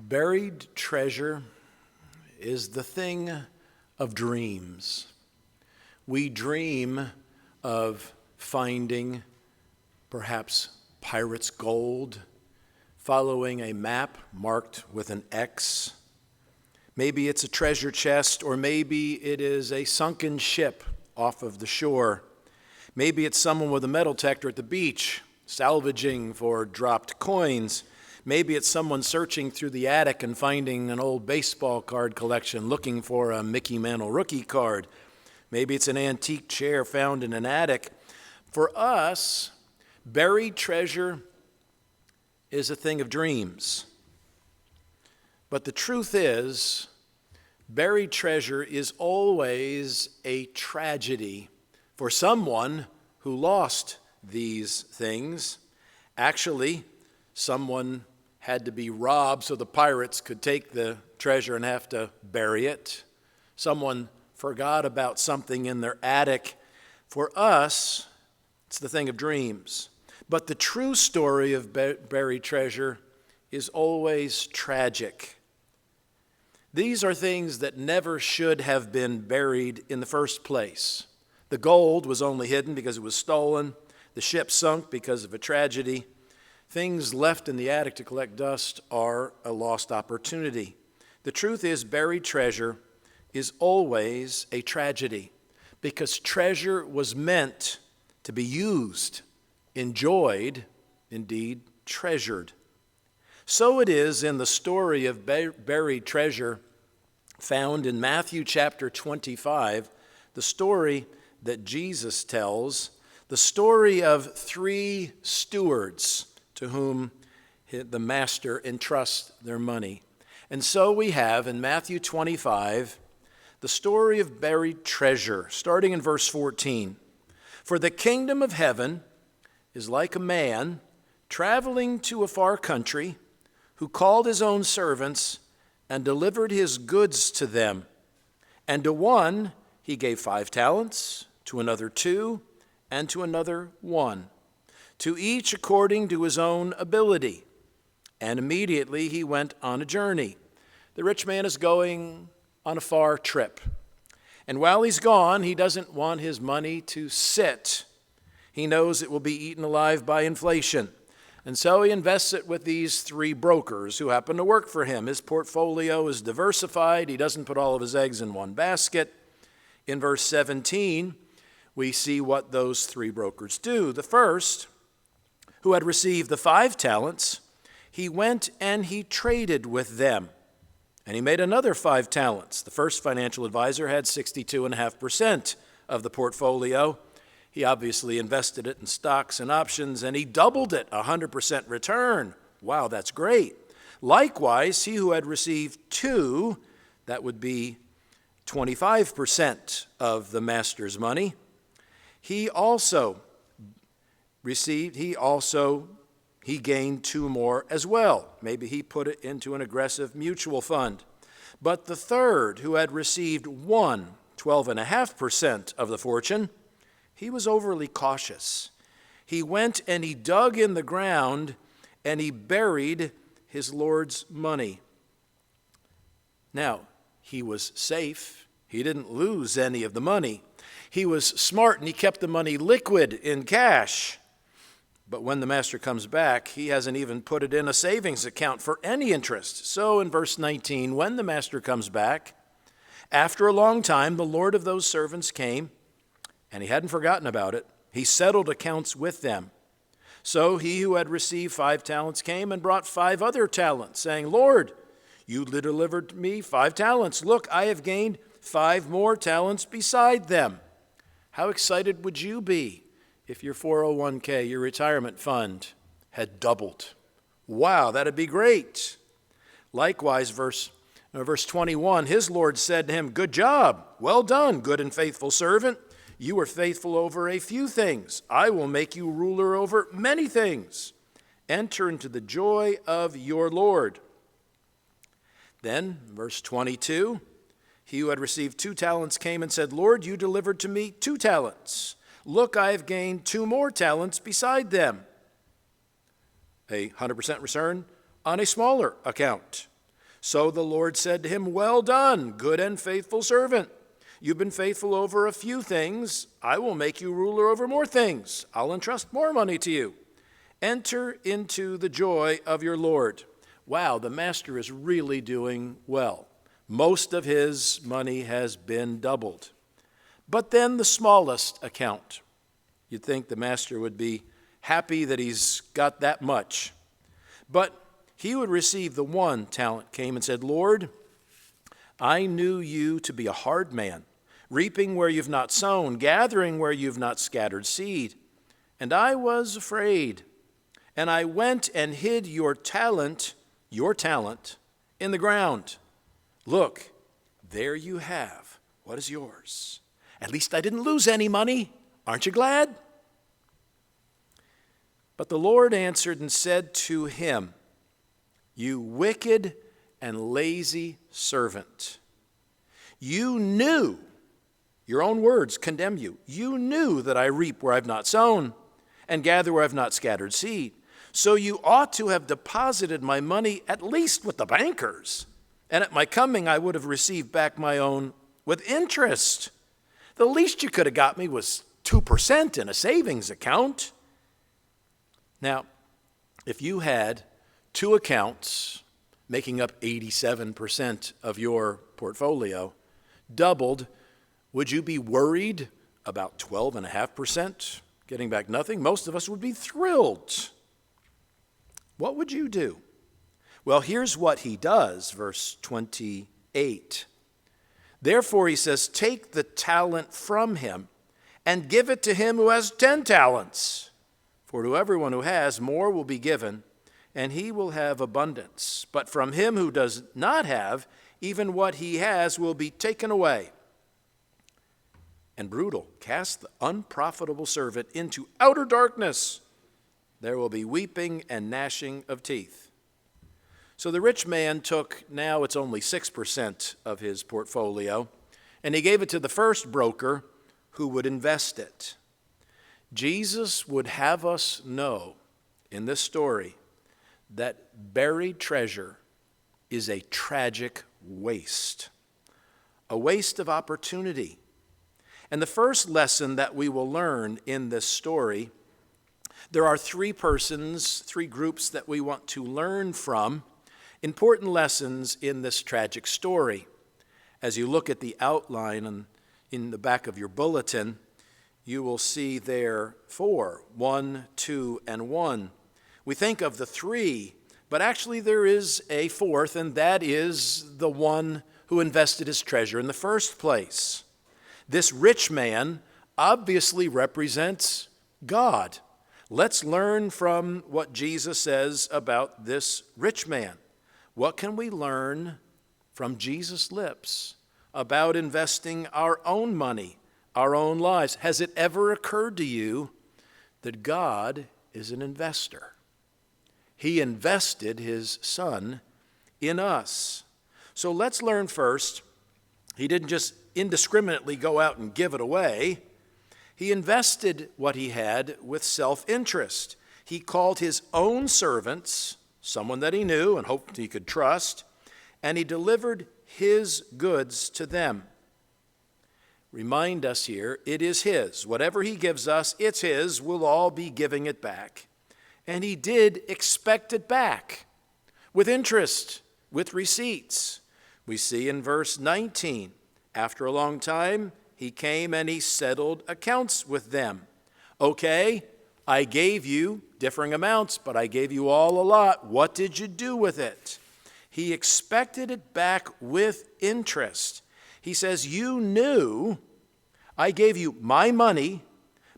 Buried treasure is the thing of dreams. We dream of finding perhaps pirate's gold, following a map marked with an X. Maybe it's a treasure chest, or maybe it is a sunken ship off of the shore. Maybe it's someone with a metal detector at the beach, salvaging for dropped coins. Maybe it's someone searching through the attic and finding an old baseball card collection, looking for a Mickey Mantle rookie card. Maybe it's an antique chair found in an attic. For us, buried treasure is a thing of dreams. But the truth is, buried treasure is always a tragedy for someone who lost these things. Actually, someone had to be robbed so the pirates could take the treasure and have to bury it. Someone forgot about something in their attic. For us, it's the thing of dreams. But the true story of buried treasure is always tragic. These are things that never should have been buried in the first place. The gold was only hidden because it was stolen. The ship sunk because of a tragedy. Things left in the attic to collect dust are a lost opportunity. The truth is, buried treasure is always a tragedy because treasure was meant to be used, enjoyed, indeed treasured. So it is in the story of buried treasure found in Matthew chapter 25, the story that Jesus tells, the story of three stewards to whom the master entrusts their money. And so we have in Matthew 25 the story of buried treasure, starting in verse 14. For the kingdom of heaven is like a man traveling to a far country who called his own servants and delivered his goods to them. And to one he gave 5 talents, to another 2, and to another 1, to each according to his own ability. And immediately he went on a journey. The rich man is going on a far trip. And while he's gone, he doesn't want his money to sit. He knows it will be eaten alive by inflation. And so he invests it with these 3 brokers who happen to work for him. His portfolio is diversified. He doesn't put all of his eggs in one basket. In verse 17, we see what those 3 brokers do. The first, who had received the 5 talents, he went and he traded with them. And he made another 5 talents. The first financial advisor had 62.5% of the portfolio. He obviously invested it in stocks and options, and he doubled it, 100% return. Wow, that's great. Likewise, he who had received 2, that would be 25% of the master's money, he gained 2 more as well. Maybe he put it into an aggressive mutual fund. But the third, who had received 12.5% of the fortune, he was overly cautious. He went and he dug in the ground and he buried his Lord's money. Now, he was safe. He didn't lose any of the money. He was smart and he kept the money liquid in cash. But when the master comes back, he hasn't even put it in a savings account for any interest. So in verse 19, when the master comes back, after a long time, the Lord of those servants came, and he hadn't forgotten about it. He settled accounts with them. So he who had received 5 talents came and brought 5 other talents, saying, Lord, you delivered me 5 talents. Look, I have gained 5 more talents beside them. How excited would you be if your 401k, your retirement fund, had doubled? Wow, that'd be great. Likewise, verse 21, his Lord said to him, good job, well done, good and faithful servant. You were faithful over a few things. I will make you ruler over many things. Enter into the joy of your Lord. Then, verse 22, he who had received 2 talents came and said, Lord, you delivered to me 2 talents. Look, I have gained 2 more talents beside them. A 100% return on a smaller account. So the Lord said to him, "Well done, good and faithful servant. You've been faithful over a few things. I will make you ruler over more things. I'll entrust more money to you. Enter into the joy of your Lord." Wow, the master is really doing well. Most of his money has been doubled. But then the smallest account. You'd think the master would be happy that he's got that much. But he who would receive the 1 talent came and said, "Lord, I knew you to be a hard man, reaping where you've not sown, gathering where you've not scattered seed. And I was afraid, and I went and hid your talent, in the ground. Look, there you have what is yours. At least I didn't lose any money. Aren't you glad?" But the Lord answered and said to him, "You wicked and lazy servant. You knew," your own words condemn you, "you knew that I reap where I've not sown and gather where I've not scattered seed. So you ought to have deposited my money at least with the bankers, and at my coming I would have received back my own with interest. The least you could have got me was 2% in a savings account." Now, if you had 2 accounts making up 87% of your portfolio, doubled, would you be worried about 12.5% getting back nothing? Most of us would be thrilled. What would you do? Well, here's what he does, verse 28. Therefore, he says, "Take the talent from him and give it to him who has 10 talents. For to everyone who has, more will be given, and he will have abundance. But from him who does not have, even what he has will be taken away." And brutal, cast the unprofitable servant into outer darkness. There will be weeping and gnashing of teeth. So the rich man took, now it's only 6% of his portfolio, and he gave it to the first broker who would invest it. Jesus would have us know in this story that buried treasure is a tragic waste, a waste of opportunity. And the first lesson that we will learn in this story, there are 3 groups that we want to learn from, important lessons in this tragic story. As you look at the outline in the back of your bulletin, you will see there 4, 1, 2, and 1. We think of the 3, but actually there is a 4th, and that is the one who invested his treasure in the first place. This rich man obviously represents God. Let's learn from what Jesus says about this rich man. What can we learn from Jesus' lips about investing our own money, our own lives? Has it ever occurred to you that God is an investor? He invested his Son in us. So let's learn first, he didn't just indiscriminately go out and give it away. He invested what he had with self-interest. He called his own servants, someone that he knew and hoped he could trust, and he delivered his goods to them. Remind us here, it is his. Whatever he gives us, it's his. We'll all be giving it back. And he did expect it back with interest, with receipts. We see in verse 19, after a long time, he came and he settled accounts with them. Okay, I gave you differing amounts, but I gave you all a lot. What did you do with it? He expected it back with interest. He says, you knew I gave you my money,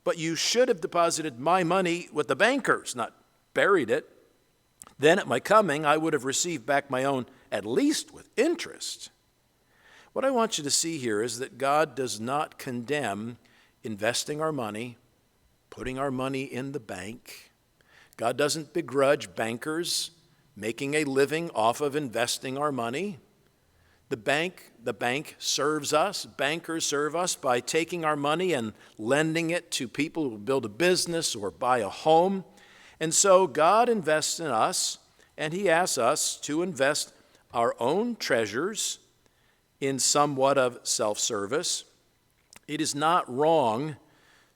but you should have deposited my money with the bankers, not buried it. Then at my coming, I would have received back my own, at least with interest. What I want you to see here is that God does not condemn investing our money, putting our money in the bank. God doesn't begrudge bankers making a living off of investing our money. The bank serves us. Bankers serve us by taking our money and lending it to people who build a business or buy a home. And so God invests in us, and he asks us to invest our own treasures in somewhat of self-service. It is not wrong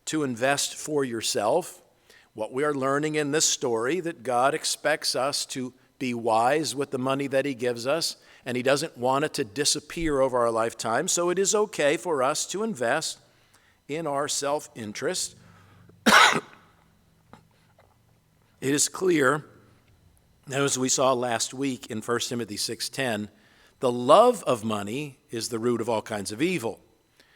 to invest for yourself. What we are learning in this story, that God expects us to be wise with the money that he gives us, and he doesn't want it to disappear over our lifetime. So it is okay for us to invest in our self-interest. It is clear, as we saw last week in 1 Timothy 6:10, the love of money is the root of all kinds of evil.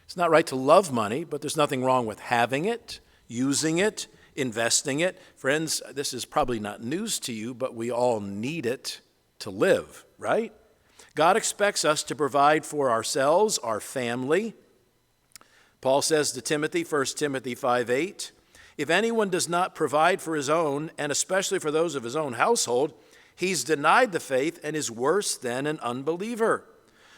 It's not right to love money, but there's nothing wrong with having it, using it, investing it. Friends, this is probably not news to you, but we all need it to live, right? God expects us to provide for ourselves, our family. Paul says to Timothy, 1 Timothy 5:8, if anyone does not provide for his own, and especially for those of his own household, he's denied the faith and is worse than an unbeliever.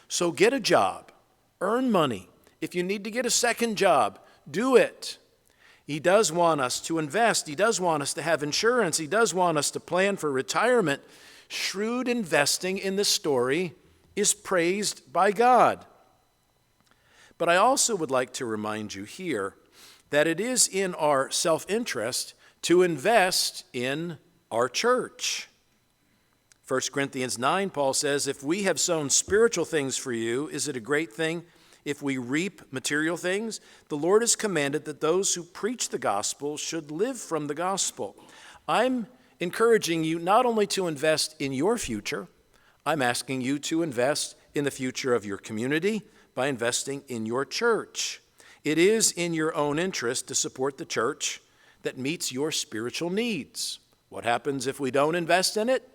So get a job, earn money. If you need to get a second job, do it. He does want us to invest. He does want us to have insurance. He does want us to plan for retirement. Shrewd investing in this story is praised by God. But I also would like to remind you here that it is in our self-interest to invest in our church. 1 Corinthians 9, Paul says, if we have sown spiritual things for you, is it a great thing if we reap material things? The Lord has commanded that those who preach the gospel should live from the gospel. I'm encouraging you not only to invest in your future, I'm asking you to invest in the future of your community by investing in your church. It is in your own interest to support the church that meets your spiritual needs. What happens if we don't invest in it?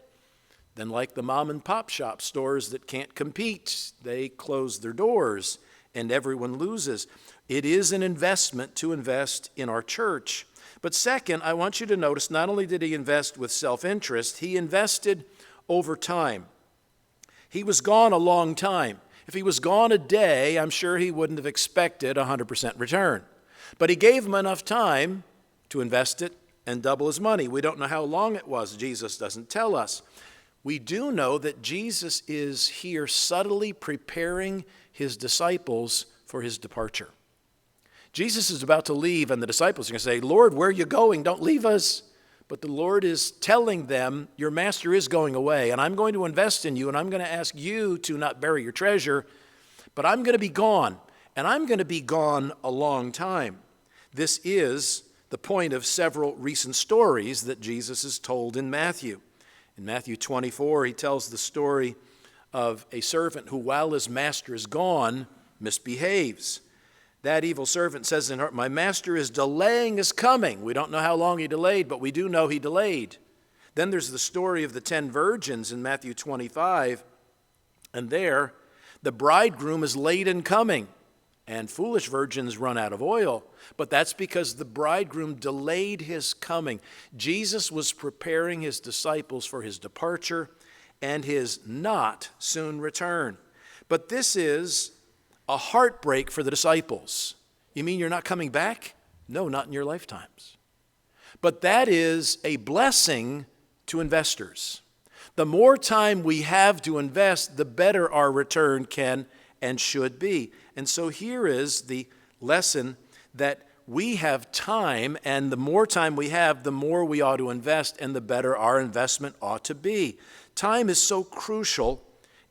Then like the mom and pop shop stores that can't compete, they close their doors and everyone loses. It is an investment to invest in our church. But second, I want you to notice not only did he invest with self-interest, he invested over time. He was gone a long time. If he was gone a day, I'm sure he wouldn't have expected 100% return. But he gave him enough time to invest it and double his money. We don't know how long it was. Jesus doesn't tell us. We do know that Jesus is here subtly preparing his disciples for his departure. Jesus is about to leave, and the disciples are going to say, Lord, where are you going? Don't leave us. But the Lord is telling them, your master is going away, and I'm going to invest in you, and I'm going to ask you to not bury your treasure, but I'm going to be gone, and I'm going to be gone a long time. This is the point of several recent stories that Jesus has told in Matthew. In Matthew 24, he tells the story of a servant who, while his master is gone, misbehaves. That evil servant says in her, my master is delaying his coming. We don't know how long he delayed, but we do know he delayed. Then there's the story of the 10 virgins in Matthew 25. And there, the bridegroom is late in coming, and foolish virgins run out of oil. But that's because the bridegroom delayed his coming. Jesus was preparing his disciples for his departure and his not soon return. But this is a heartbreak for the disciples. You mean you're not coming back? No, not in your lifetimes. But that is a blessing to investors. The more time we have to invest, the better our return can and should be. And so here is the lesson that we have time, and the more time we have, the more we ought to invest, and the better our investment ought to be. Time is so crucial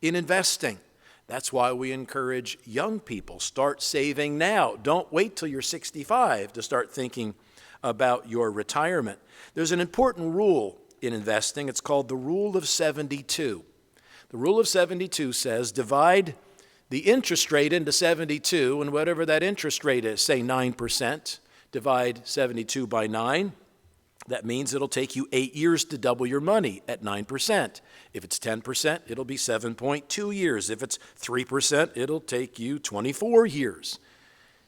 in investing. That's why we encourage young people, start saving now. Don't wait till you're 65 to start thinking about your retirement. There's an important rule in investing. It's called the Rule of 72. The Rule of 72 says divide the interest rate into 72, and whatever that interest rate is, say 9%, divide 72 by 9. That means it'll take you 8 years to double your money at 9%. If it's 10%, it'll be 7.2 years. If it's 3%, it'll take you 24 years.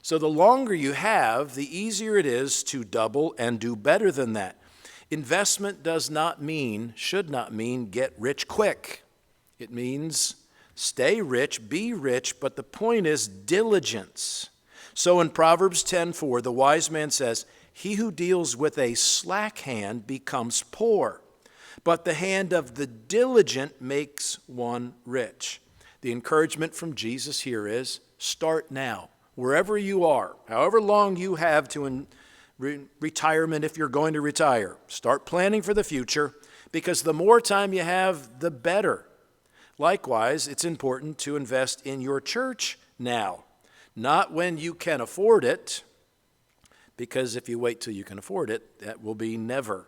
So the longer you have, the easier it is to double and do better than that. Investment does not mean, should not mean, get rich quick. It means stay rich, be rich, but the point is diligence. So in Proverbs 10:4, the wise man says, he who deals with a slack hand becomes poor, but the hand of the diligent makes one rich. The encouragement from Jesus here is start now. Wherever you are, however long you have to retirement if you're going to retire, start planning for the future, because the more time you have, the better. Likewise, it's important to invest in your church now, not when you can afford it, because if you wait till you can afford it, that will be never.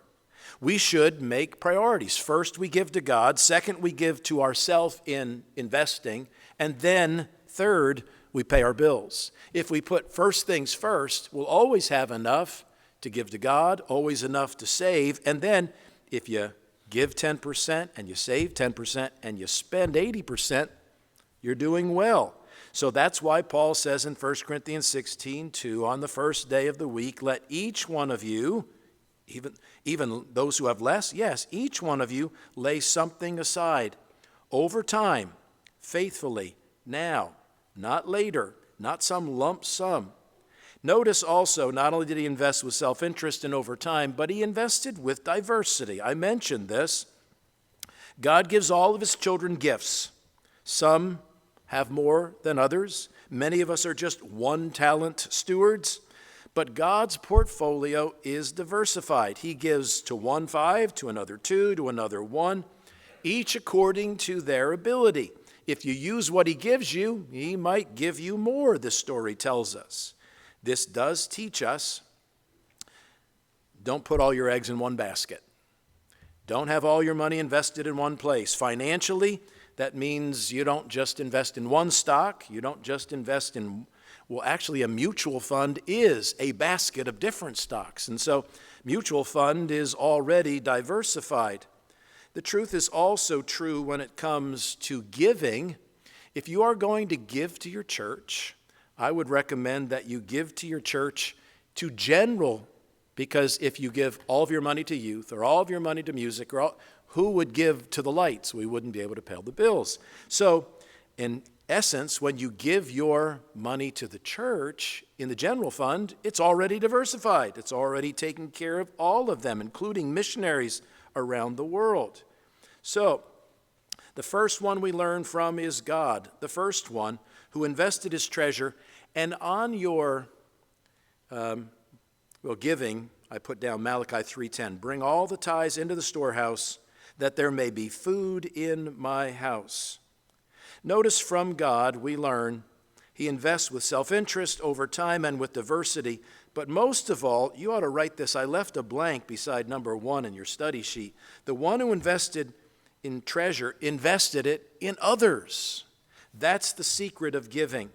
We should make priorities. First, we give to God. Second, we give to ourselves in investing. And then, third, we pay our bills. If we put first things first, we'll always have enough to give to God, always enough to save. And then, if you give 10% and you save 10% and you spend 80%, you're doing well. So that's why Paul says in 1 Corinthians 16:2, on the first day of the week, let each one of you, even those who have less, yes, each one of you lay something aside over time, faithfully, now, not later, not some lump sum. Notice also, not only did he invest with self-interest and over time, but he invested with diversity. I mentioned this. God gives all of his children gifts. Some have more than others. Many of us are just one-talent stewards. But God's portfolio is diversified. He gives to one 5, to another 2, to another 1, each according to their ability. If you use what he gives you, he might give you more, this story tells us. This does teach us, don't put all your eggs in one basket. Don't have all your money invested in one place. Financially, that means you don't just invest in one stock. You don't just invest in, well, actually a mutual fund is a basket of different stocks. And so mutual fund is already diversified. The truth is also true when it comes to giving. If you are going to give to your church, I would recommend that you give to your church to general, because if you give all of your money to youth or all of your money to music, who would give to the lights? We wouldn't be able to pay the bills. So in essence, when you give your money to the church in the general fund, it's already diversified. It's already taken care of all of them, including missionaries around the world. So the first one we learn from is God, the first one who invested his treasure. And on your giving, I put down Malachi 3:10, bring all the tithes into the storehouse, that there may be food in my house. Notice from God we learn he invests with self-interest over time and with diversity. But most of all, you ought to write this. I left a blank beside number 1 in your study sheet. The one who invested in treasure invested it in others. That's the secret of giving.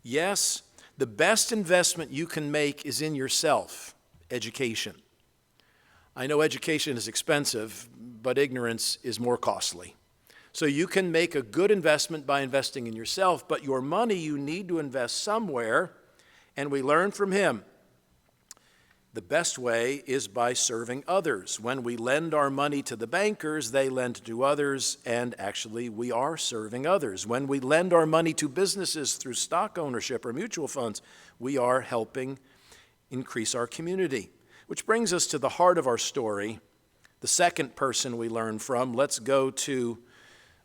Yes, the best investment you can make is in yourself, education. I know education is expensive, but ignorance is more costly. So you can make a good investment by investing in yourself, but your money you need to invest somewhere, and we learn from him. The best way is by serving others. When we lend our money to the bankers, they lend to others, and actually we are serving others. When we lend our money to businesses through stock ownership or mutual funds, we are helping increase our community. Which brings us to the heart of our story, the second person we learn from. Let's go to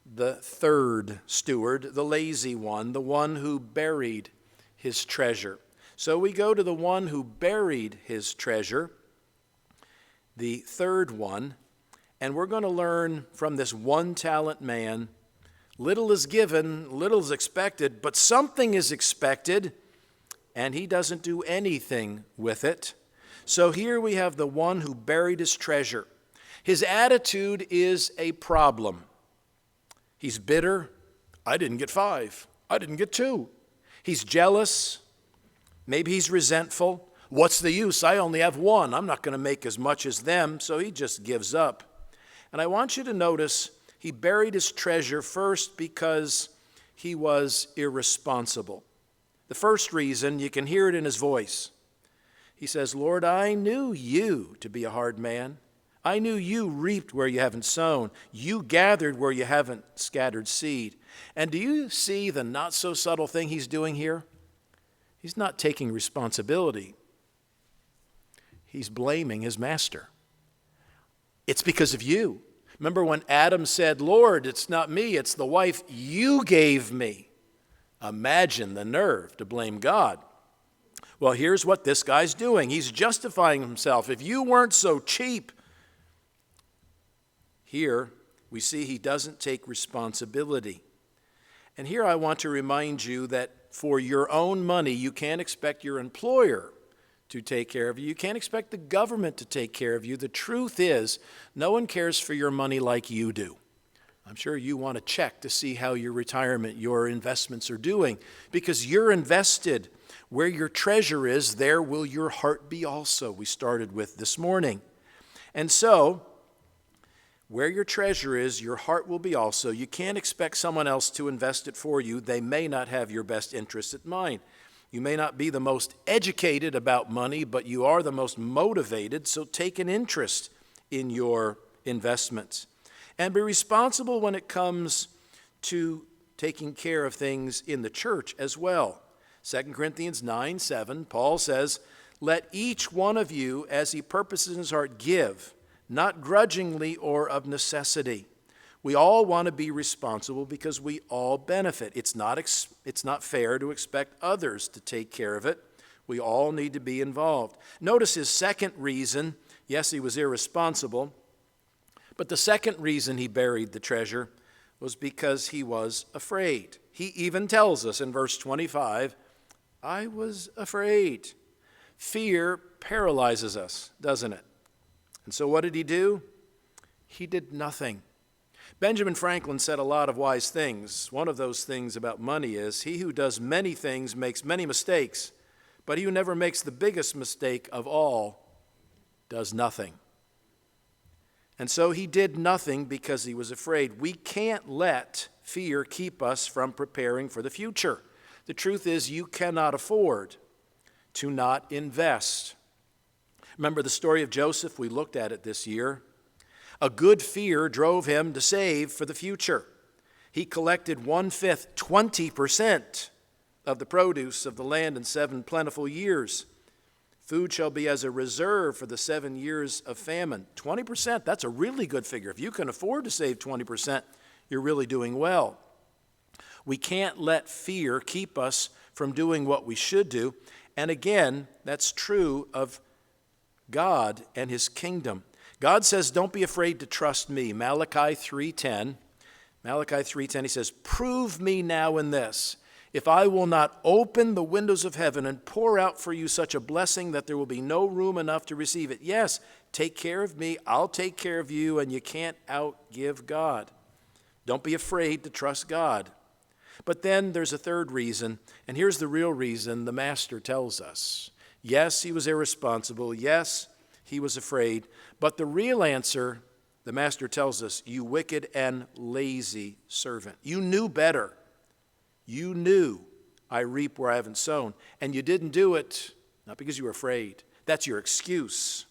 the third steward, the lazy one, the one who buried his treasure. So we go to the one who buried his treasure, the third one, and we're going to learn from this one-talent man. Little is given, little is expected, but something is expected, and he doesn't do anything with it. So here we have the one who buried his treasure. His attitude is a problem. He's bitter. I didn't get 5. I didn't get 2. He's jealous. Maybe he's resentful. What's the use? I only have 1. I'm not going to make as much as them, so he just gives up. And I want you to notice he buried his treasure first because he was irresponsible. The first reason, you can hear it in his voice. He says, Lord, I knew you to be a hard man. I knew you reaped where you haven't sown. You gathered where you haven't scattered seed. And do you see the not so subtle thing he's doing here? He's not taking responsibility. He's blaming his master. It's because of you. Remember when Adam said, "Lord, it's not me, it's the wife you gave me." Imagine the nerve to blame God. Well, here's what this guy's doing. He's justifying himself. If you weren't so cheap. Here, we see he doesn't take responsibility. And here I want to remind you that for your own money, you can't expect your employer to take care of you. You can't expect the government to take care of you. The truth is, no one cares for your money like you do. I'm sure you want to check to see how your retirement, your investments are doing, because you're invested. Where your treasure is, there will your heart be also, we started with this morning. And so, where your treasure is, your heart will be also. You can't expect someone else to invest it for you. They may not have your best interest at mind. You may not be the most educated about money, but you are the most motivated, so take an interest in your investments. And be responsible when it comes to taking care of things in the church as well. 2 Corinthians 9:7, Paul says, "Let each one of you, as he purposes in his heart, give, not grudgingly or of necessity." We all want to be responsible because we all benefit. It's not fair to expect others to take care of it. We all need to be involved. Notice his second reason. Yes, he was irresponsible, but the second reason he buried the treasure was because he was afraid. He even tells us in verse 25, "I was afraid." Fear paralyzes us, doesn't it? And so what did he do? He did nothing. Benjamin Franklin said a lot of wise things. One of those things about money is, "He who does many things makes many mistakes, but he who never makes the biggest mistake of all does nothing." And so he did nothing because he was afraid. We can't let fear keep us from preparing for the future. The truth is, you cannot afford to not invest. Remember the story of Joseph? We looked at it this year. A good fear drove him to save for the future. He collected 1/5, 20% of the produce of the land in 7 plentiful years. Food shall be as a reserve for the 7 years of famine. 20%, that's a really good figure. If you can afford to save 20%, you're really doing well. We can't let fear keep us from doing what we should do. And again, that's true of God and his kingdom. God says, "Don't be afraid to trust me." Malachi 3:10, he says, "Prove me now in this, if I will not open the windows of heaven and pour out for you such a blessing that there will be no room enough to receive it." Yes, take care of me, I'll take care of you, and you can't outgive God. Don't be afraid to trust God. But then there's a third reason, and here's the real reason the master tells us. Yes, he was irresponsible. Yes, he was afraid. But the real answer, the master tells us, "You wicked and lazy servant." You knew better. You knew I reap where I haven't sown. And you didn't do it, not because you were afraid. That's your excuse.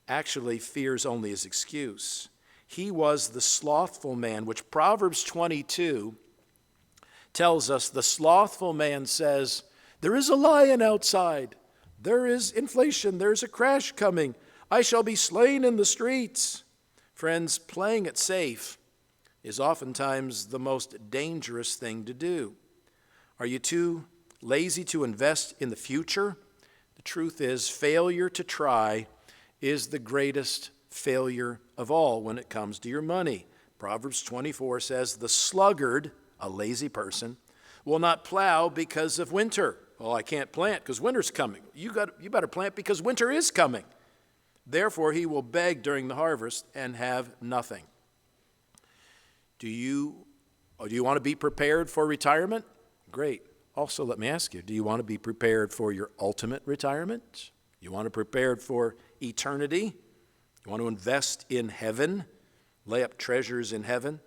Actually, fear's only his excuse. He was the slothful man, which Proverbs 22 tells us. The slothful man says, "There is a lion outside. There is inflation. There's a crash coming. I shall be slain in the streets." Friends, playing it safe is oftentimes the most dangerous thing to do. Are you too lazy to invest in the future? The truth is, failure to try is the greatest failure of all when it comes to your money. Proverbs 24 says, "The sluggard," a lazy person, "will not plow because of winter." Well, I can't plant because winter's coming. You better plant because winter is coming. Therefore, he will beg during the harvest and have nothing. Do you want to be prepared for retirement? Great. Also, let me ask you, do you want to be prepared for your ultimate retirement? You want to be prepared for eternity? You want to invest in heaven? Lay up treasures in heaven?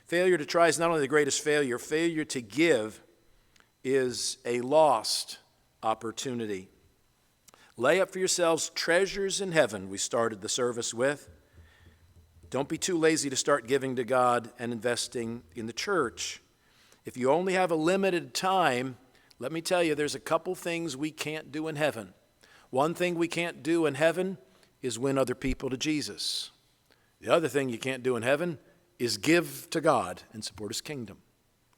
Failure to try is not only the greatest failure. Failure to give is a lost opportunity. Lay up for yourselves treasures in heaven, we started the service with. Don't be too lazy to start giving to God and investing in the church. If you only have a limited time, let me tell you, there's a couple things we can't do in heaven. One thing we can't do in heaven is win other people to Jesus. The other thing you can't do in heaven is give to God and support his kingdom.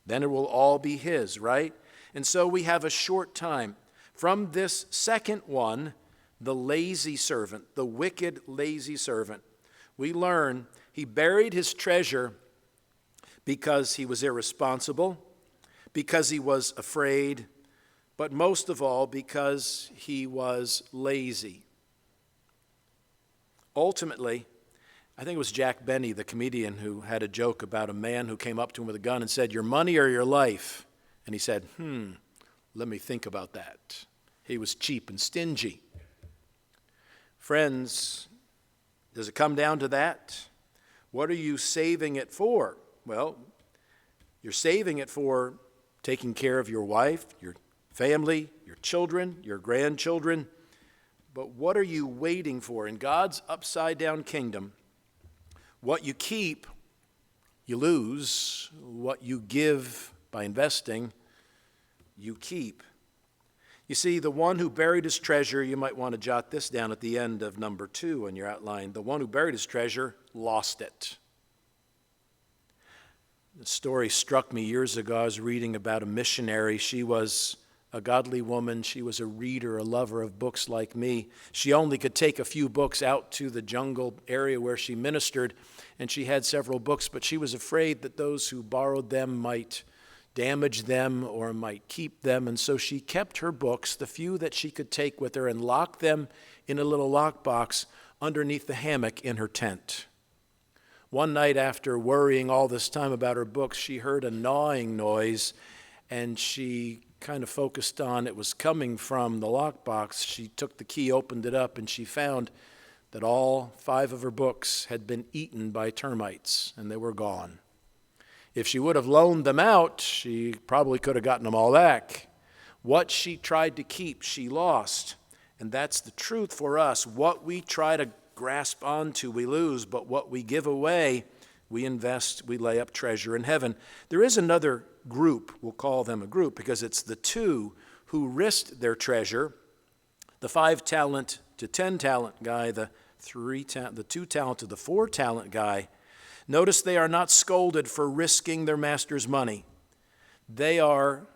Then it will all be his, right? And so we have a short time. From this second one, the lazy servant, the wicked lazy servant, we learn he buried his treasure because he was irresponsible, because he was afraid, but most of all because he was lazy. Ultimately, I think it was Jack Benny, the comedian, who had a joke about a man who came up to him with a gun and said, "Your money or your life?" And he said, let me think about that. He was cheap and stingy. Friends, does it come down to that? What are you saving it for? Well, you're saving it for taking care of your wife, your family, your children, your grandchildren. But what are you waiting for? In God's upside-down kingdom, what you keep, you lose. What you give by investing, you keep. You see, the one who buried his treasure, you might want to jot this down at the end of number 2 in your outline. The one who buried his treasure lost it. The story struck me years ago. I was reading about a missionary. She was a godly woman. She was a reader, a lover of books like me. She only could take a few books out to the jungle area where she ministered, and she had several books, but she was afraid that those who borrowed them might damage them or might keep them, and so she kept her books, the few that she could take with her, and locked them in a little lockbox underneath the hammock in her tent. One night, after worrying all this time about her books, she heard a gnawing noise, and she kind of focused on it was coming from the lockbox. She took the key, opened it up, and she found that all 5 of her books had been eaten by termites, and they were gone. If she would have loaned them out, she probably could have gotten them all back. What she tried to keep, she lost. And that's the truth for us. What we try to grasp onto, we lose, but what we give away, we invest, we lay up treasure in heaven. There is another group, we'll call them a group, because it's the 2 who risked their treasure, the 5-talent to 10-talent guy, the 2-talent to the 4-talent guy. Notice they are not scolded for risking their master's money. They are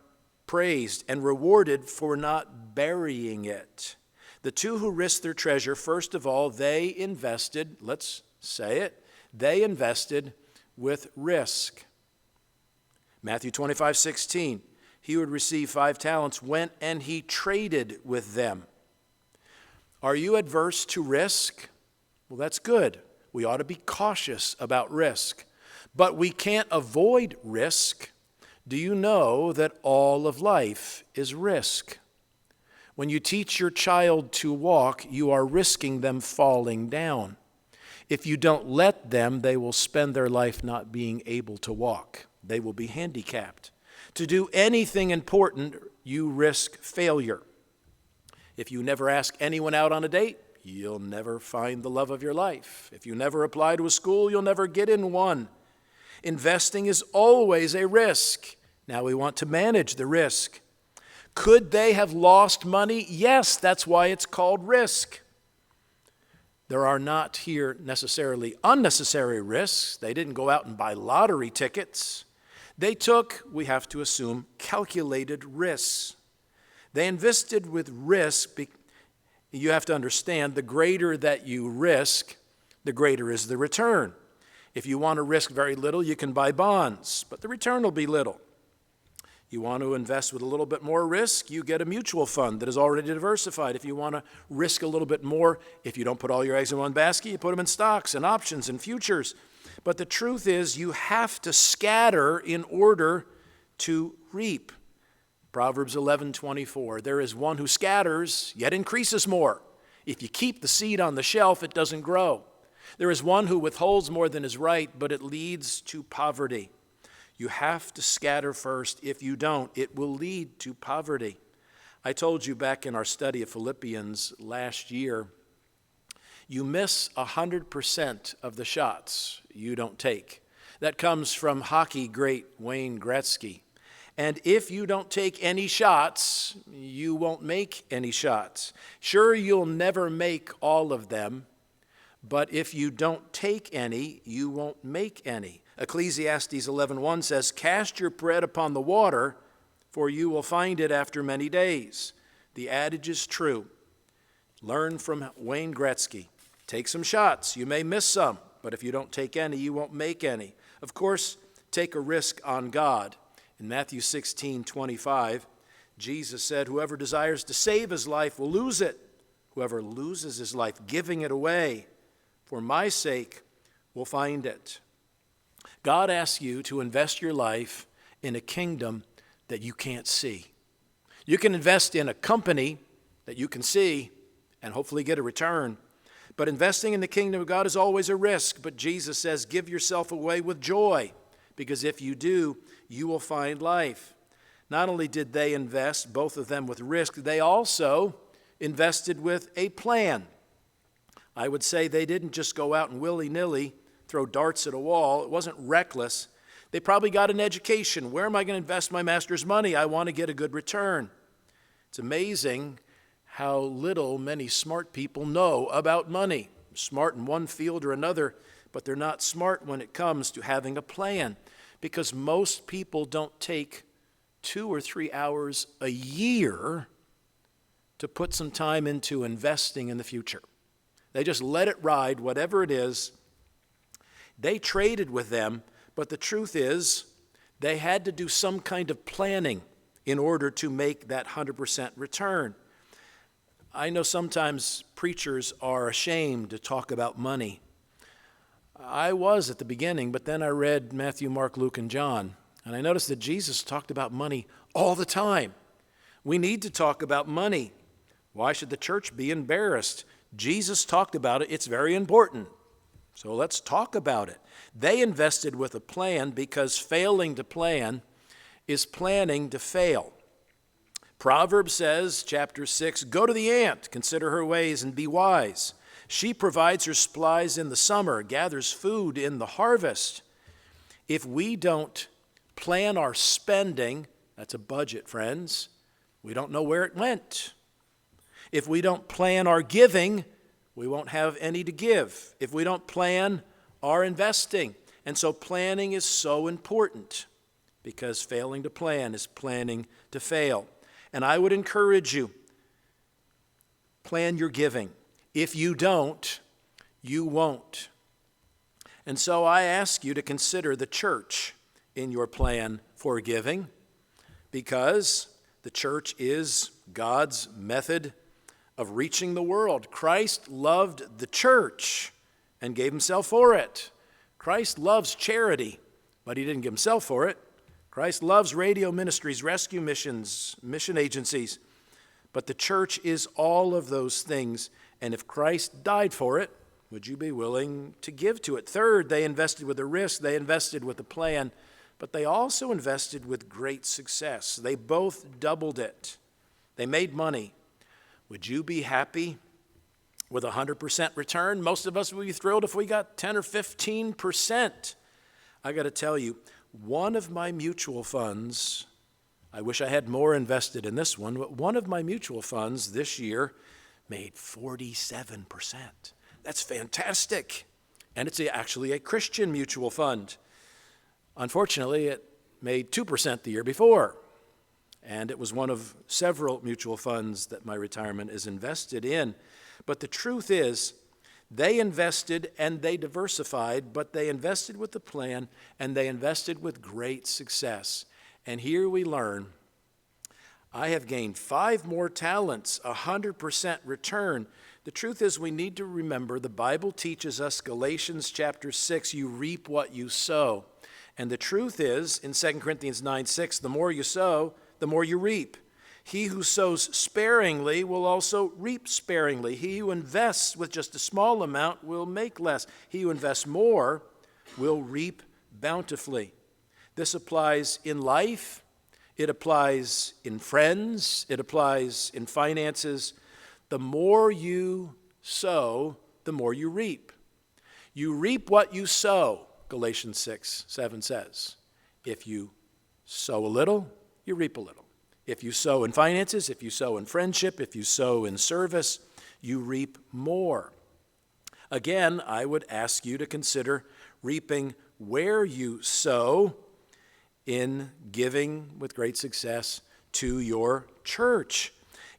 praised and rewarded for not burying it. The 2 who risked their treasure, first of all, they invested, let's say it, they invested with risk. Matthew 25:16, he who had received 5 talents went and he traded with them. Are you adverse to risk? Well, that's good. We ought to be cautious about risk. But we can't avoid risk. Do you know that all of life is risk? When you teach your child to walk, you are risking them falling down. If you don't let them, they will spend their life not being able to walk. They will be handicapped. To do anything important, you risk failure. If you never ask anyone out on a date, you'll never find the love of your life. If you never apply to a school, you'll never get in one. Investing is always a risk. Now we want to manage the risk. Could they have lost money? Yes, that's why it's called risk. There are not here necessarily unnecessary risks. They didn't go out and buy lottery tickets. They took, we have to assume, calculated risks. They invested with risk. You have to understand, the greater that you risk, the greater is the return. If you want to risk very little, you can buy bonds, but the return will be little. You want to invest with a little bit more risk, you get a mutual fund that is already diversified. If you want to risk a little bit more, if you don't put all your eggs in one basket, you put them in stocks and options and futures. But the truth is, you have to scatter in order to reap. Proverbs 11:24, there is one who scatters, yet increases more. If you keep the seed on the shelf, it doesn't grow. There is one who withholds more than is right, but it leads to poverty. You have to scatter first. If you don't, it will lead to poverty. I told you back in our study of Philippians last year, you miss 100% of the shots you don't take. That comes from hockey great Wayne Gretzky. And if you don't take any shots, you won't make any shots. Sure, you'll never make all of them, But if you don't take any, you won't make any. Ecclesiastes 11:1 says, "Cast your bread upon the water, for you will find it after many days." The adage is true. Learn from Wayne Gretzky. Take some shots. You may miss some, but if you don't take any, you won't make any. Of course, take a risk on God. In Matthew 16:25, Jesus said, "Whoever desires to save his life will lose it. Whoever loses his life, giving it away for my sake, will find it." God asks you to invest your life in a kingdom that you can't see. You can invest in a company that you can see and hopefully get a return. But investing in the kingdom of God is always a risk. But Jesus says, give yourself away with joy, because if you do, you will find life. Not only did they invest, both of them with risk, they also invested with a plan. I would say they didn't just go out and willy-nilly throw darts at a wall. It wasn't reckless. They probably got an education. Where am I going to invest my master's money? I want to get a good return. It's amazing how little many smart people know about money. Smart in one field or another, but they're not smart when it comes to having a plan, because most people don't take 2 or 3 hours a year to put some time into investing in the future. They just let it ride, whatever it is. They traded with them, but the truth is they had to do some kind of planning in order to make that 100% return. I know sometimes preachers are ashamed to talk about money. I was at the beginning, but then I read Matthew, Mark, Luke, and John, and I noticed that Jesus talked about money all the time. We need to talk about money. Why should the church be embarrassed? Jesus talked about it. It's very important. So let's talk about it. They invested with a plan, because failing to plan is planning to fail. Proverbs says, chapter 6, "Go to the ant, consider her ways, and be wise. She provides her supplies in the summer, gathers food in the harvest." If we don't plan our spending, that's a budget, friends, we don't know where it went. If we don't plan our giving, we won't have any to give. If we don't plan our investing. And so planning is so important, because failing to plan is planning to fail. And I would encourage you, plan your giving. If you don't, you won't. And so I ask you to consider the church in your plan for giving, because the church is God's method of reaching the world. Christ loved the church and gave himself for it. Christ loves charity, but he didn't give himself for it. Christ loves radio ministries, rescue missions, mission agencies, but the church is all of those things. And if Christ died for it, would you be willing to give to it? Third, they invested with a risk, they invested with a plan, but they also invested with great success. They both doubled it. They made money. Would you be happy with 100% return? Most of us would be thrilled if we got 10 or 15%. I got to tell you, one of my mutual funds, I wish I had more invested in this one, but one of my mutual funds this year made 47%. That's fantastic. And it's actually a Christian mutual fund. Unfortunately, it made 2% the year before. And it was one of several mutual funds that my retirement is invested in. But the truth is, they invested and they diversified, but they invested with a plan and they invested with great success. And here we learn, I have gained 5 more talents, 100% return. The truth is, we need to remember the Bible teaches us, Galatians chapter 6, you reap what you sow. And the truth is, in 2 Corinthians 9:6, the more you sow, the more you reap. He who sows sparingly will also reap sparingly. He who invests with just a small amount will make less. He who invests more will reap bountifully. This applies in life. It applies in friends. It applies in finances. The more you sow, the more you reap. You reap what you sow, Galatians 6:7 says. If you sow a little, you reap a little. If you sow in finances, if you sow in friendship, if you sow in service, you reap more. Again, I would ask you to consider reaping where you sow in giving with great success to your church.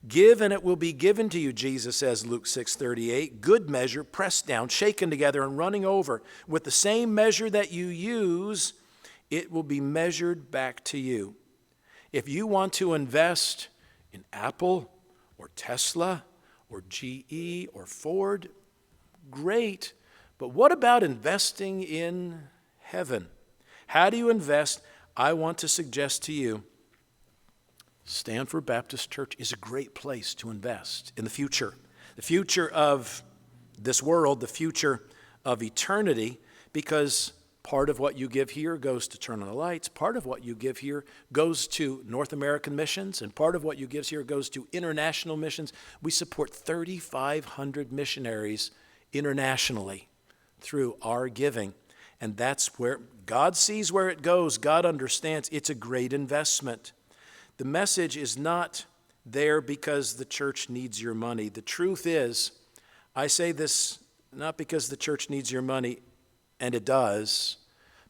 Give and it will be given to you, Jesus says, Luke 6:38. Good measure, pressed down, shaken together, and running over. With the same measure that you use, it will be measured back to you. If you want to invest in Apple or Tesla or GE or Ford, great. But what about investing in heaven? How do you invest? I want to suggest to you, Stamford Baptist Church is a great place to invest in the future of this world, the future of eternity, because part of what you give here goes to turn on the lights, part of what you give here goes to North American missions, and part of what you give here goes to international missions. We support 3,500 missionaries internationally through our giving, and that's where God sees where it goes. God understands it's a great investment. The message is not there because the church needs your money. The truth is, I say this not because the church needs your money, and it does,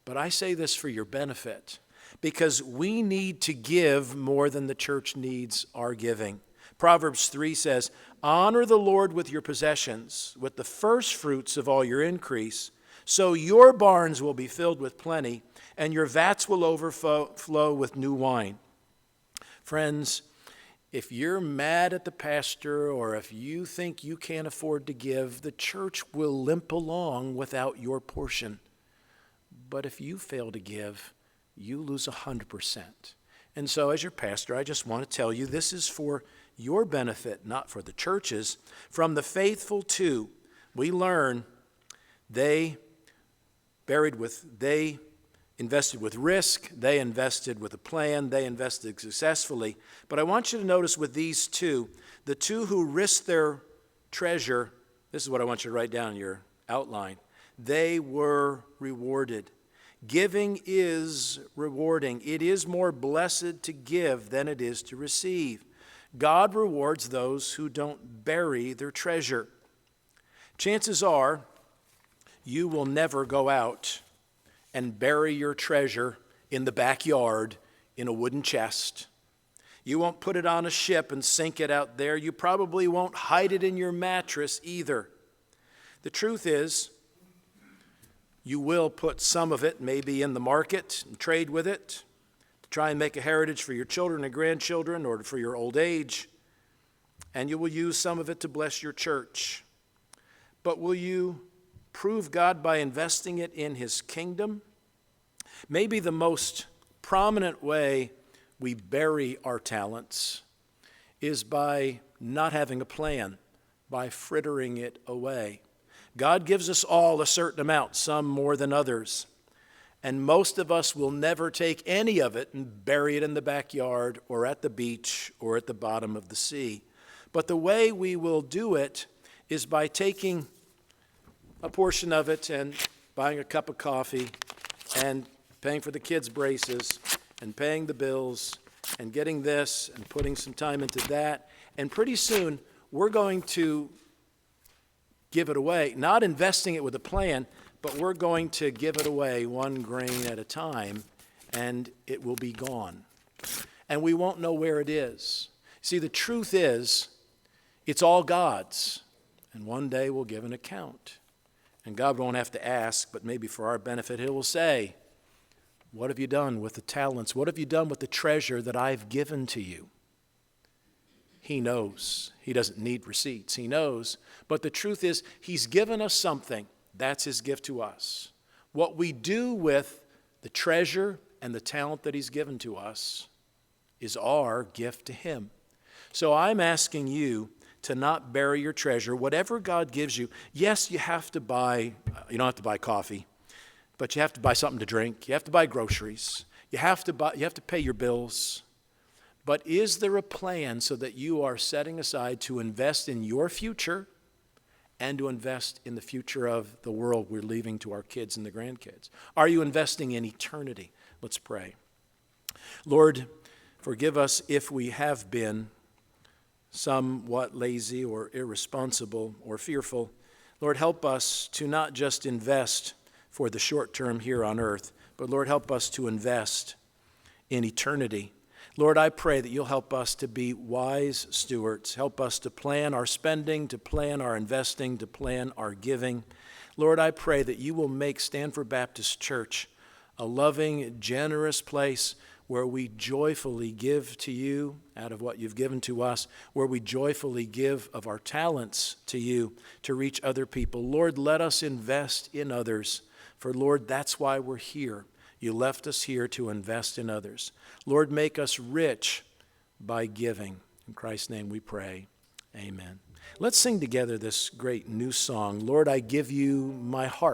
but I say this for your benefit, because we need to give more than the church needs our giving. Proverbs 3 says, honor the Lord with your possessions, with the first fruits of all your increase, so your barns will be filled with plenty, and your vats will overflow with new wine. Friends, if you're mad at the pastor or if you think you can't afford to give, the church will limp along without your portion. But if you fail to give, you lose 100%. And so as your pastor, I just want to tell you this is for your benefit, not for the church's. From the faithful too, we learn they invested with risk, they invested with a plan, they invested successfully. But I want you to notice with these two, the two who risked their treasure, this is what I want you to write down in your outline, they were rewarded. Giving is rewarding. It is more blessed to give than it is to receive. God rewards those who don't bury their treasure. Chances are you will never go out and bury your treasure in the backyard in a wooden chest. You won't put it on a ship and sink it out there. You probably won't hide it in your mattress either. The truth is, you will put some of it maybe in the market and trade with it to try and make a heritage for your children and grandchildren or for your old age. And you will use some of it to bless your church. But will you prove God by investing it in His kingdom? Maybe the most prominent way we bury our talents is by not having a plan, by frittering it away. God gives us all a certain amount, some more than others. And most of us will never take any of it and bury it in the backyard or at the beach or at the bottom of the sea. But the way we will do it is by taking a portion of it and buying a cup of coffee and paying for the kids' braces and paying the bills and getting this and putting some time into that. And pretty soon, we're going to give it away, not investing it with a plan, but we're going to give it away one grain at a time, and it will be gone. And we won't know where it is. See, the truth is, it's all God's, and one day we'll give an account. And God won't have to ask, but maybe for our benefit, He will say, what have you done with the talents? What have you done with the treasure that I've given to you? He knows. He doesn't need receipts. He knows. But the truth is, He's given us something. That's His gift to us. What we do with the treasure and the talent that He's given to us is our gift to Him. So I'm asking you to not bury your treasure. Whatever God gives you, yes, you don't have to buy coffee, but you have to buy something to drink. You have to buy groceries. You have to pay your bills. But is there a plan so that you are setting aside to invest in your future and to invest in the future of the world we're leaving to our kids and the grandkids? Are you investing in eternity? Let's pray. Lord, forgive us if we have been somewhat lazy or irresponsible or fearful. Lord, help us to not just invest for the short term here on earth, but Lord, help us to invest in eternity. Lord, I pray that you'll help us to be wise stewards. Help us to plan our spending, to plan our investing, to plan our giving. Lord, I pray that you will make Stamford Baptist Church a loving, generous place where we joyfully give to you out of what you've given to us, where we joyfully give of our talents to you to reach other people. Lord, let us invest in others, for Lord, that's why we're here. You left us here to invest in others. Lord, make us rich by giving. In Christ's name we pray. Amen. Let's sing together this great new song, Lord, I give you my heart.